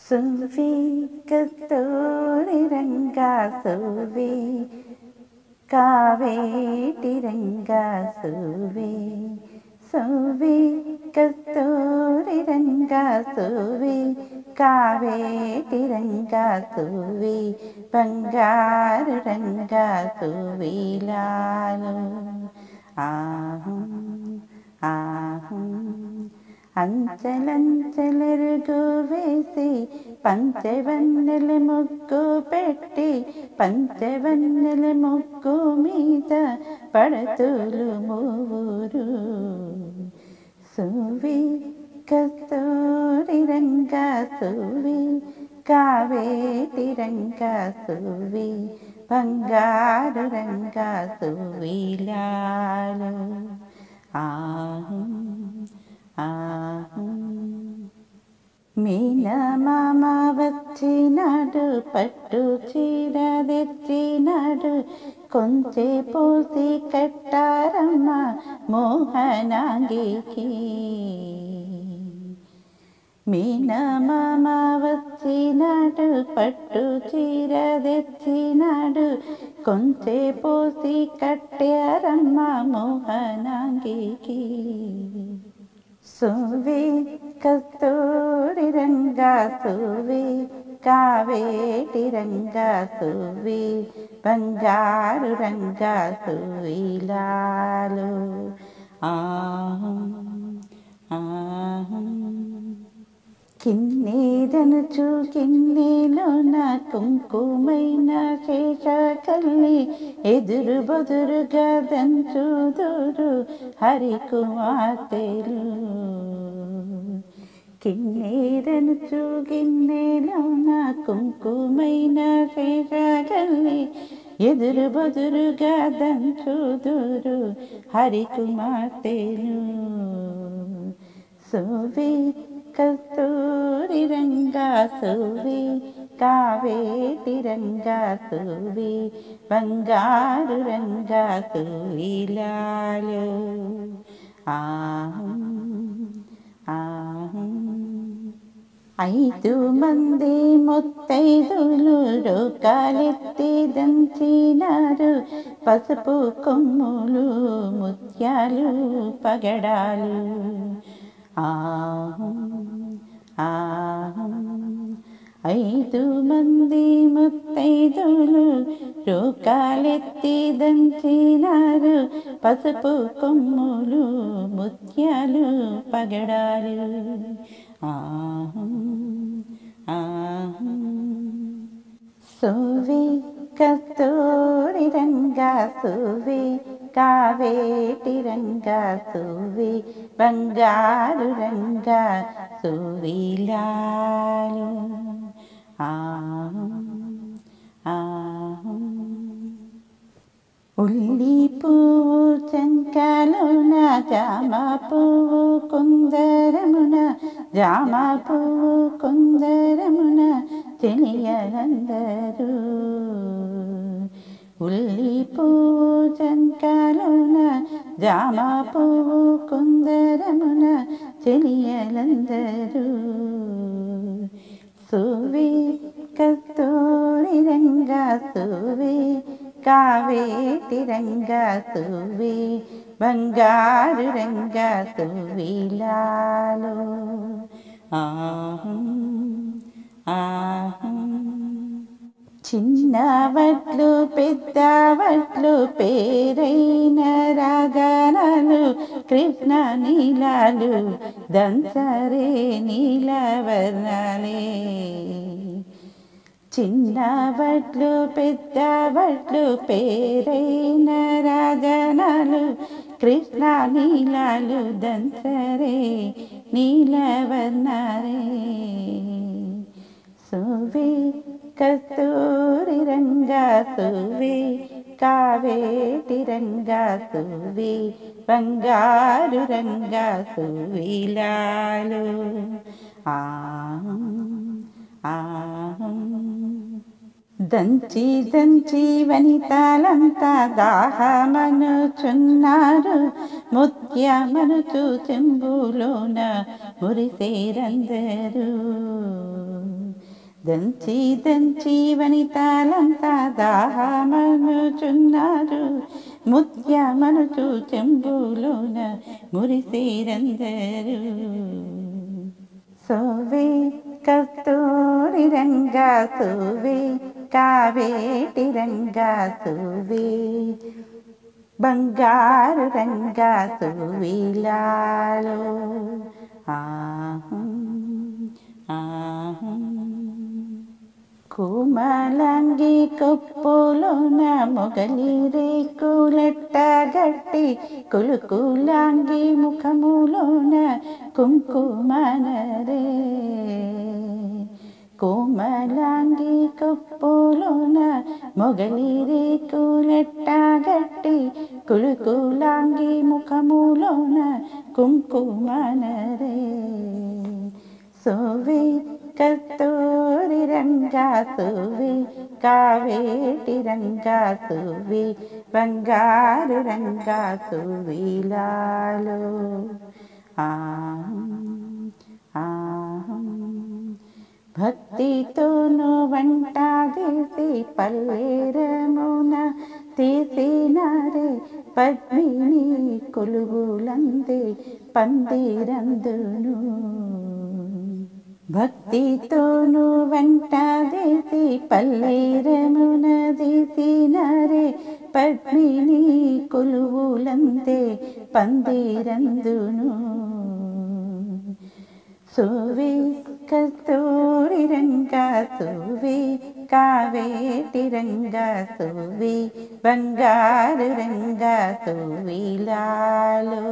సువ్వి కస్తూరి రంగా సువ్వి కావేటి రంగా సువ్వి సువ్వి కస్తూరి రంగా సువ్వి కావేటి రంగా సువ్వి బంగారు రంగా సువ్విలాలు ఆహం ఆహం అంచలంచలరుగు వేసి పంచవన్నెల ముగ్గు పెట్టి పంచవన్నెల ముగ్గు మీద పడతులు మూరు సువ్వి కస్తూరి రంగా సువ్వి కావేటి రంగా సువ్వి బంగారు రంగా సువ్విలాలు ఆహం మీనమామ వచ్చినాడు పట్టు చీర తెచ్చినాడు కొంచె పోసి కట్టారమ్మ మోహనాంగికి మీనమామ వచ్చినాడు పట్టు చీర తెచ్చినాడు కొంచె పోసి కట్టారమ్మ మోహనాంగికి సువ్వి కస్తూరి రంగా సువ్వి కావేటి రంగా సువ్వి బంగారు రంగా సువ్విలాలు ఆహం ఆహం కిన్నీరనుచు కిన్నీలోన కుంకుమైన శేషకల్లి ఎదురు బదురుగా దంచుదురు హరికుమార్తెలు కిన్నీరనుచు కిన్నీలోన కుంకుమైన శేషకల్లి ఎదురు బదురుగా దంచుదురు హరికుమార్తెలు సువ్వి కస్తూరి రంగా సువ్వి కావేటి రంగా సువ్వి బంగారు రంగా సువ్విలాలు ఆహం ఆహం 5 మంది ముత్తైదులు రోకాలెత్తి దంచినారు పసుపు కొమ్ములు ముత్యాలు పగడాలు ఆహం ఆహం 5 మంది ముత్తైదులు రోకాలెత్తి దంచినారు పసుపు కొమ్ములు ముత్యాలు పగడాలు ఆహం ఆహం సువ్వి కస్తూరి రంగా సువ్వి కావేటి రంగా సువ్వి బంగారు రంగా సువ్విలాలు ఆహం ఆహం ఉల్లి పువ్వు చంకాలోన జామ పువ్వు కుందరమున జామ పువ్వు కుందరమున తెలియలందరూ ఉల్లి పువ్వు చంకాలోన జామ పువ్వు కుందరమున తెలియలందరూ సువ్వి కస్తూరి రంగా సువ్వి కావేటి రంగా సువ్వి బంగారు రంగా సువ్విలాలు ఆహం ఆహం చిన్నవట్లు పెద్దవట్లు పేరైన రాగానాలు కృష్ణ నీలాలు దంసరే నీలవర్ణాలే చిన్నవట్లు పెద్దవట్లు పేరైన రాజనాలు కృష్ణ నీలాలు దంసరే నీలవర్ణాలే సువ్వి కస్తూరి రంగా సువ్వి కావేటి రంగా సువ్వి బంగారు రంగా సువ్విలాలు ఆహం ఆహం దంచి దంచి వనితాలంతా దాహమనుచున్నారు ముత్యమనుచు చెంబులోన మురిసేరందరూ దంచి దంచి వనితాలంతా దాహమనుచున్నారు, ముత్యమనుచు చెంబులోన మురిసేరందరూ. సోవే కస్తూరి రంగా సోవే, కావేటి రంగా సోవే, బంగారు రంగా సోవిలాలో. కోమలంగి కొప్పులోన మొగలి రేకులెట్ట గట్టి, కులుకులాంగి ముఖములోన కుంకుమనరే. కోమలాంగి కొప్పులోన మొగలి రేకులెట్ట గట్టి, కులుకులాంగి ముఖములోన కుంకుమనరే. సోవే కస్తూరి రంగా సోవే, కావేటి రంగా సోవే, బంగారు రంగా సోవిలాలో. భక్తితోను వంట చేసి పల్లేరమున తీసినారే, పద్మిని కొలువులందే పందిరందును. భక్తితోను వంట చేసి పల్లేరమున తీసినారే, పద్మిని కొలువులందే పందిరందును. సోవే కస్తూరి రంగా సోవే, కావేటి రంగా సోవే, బంగారు రంగా సోవిలాలో.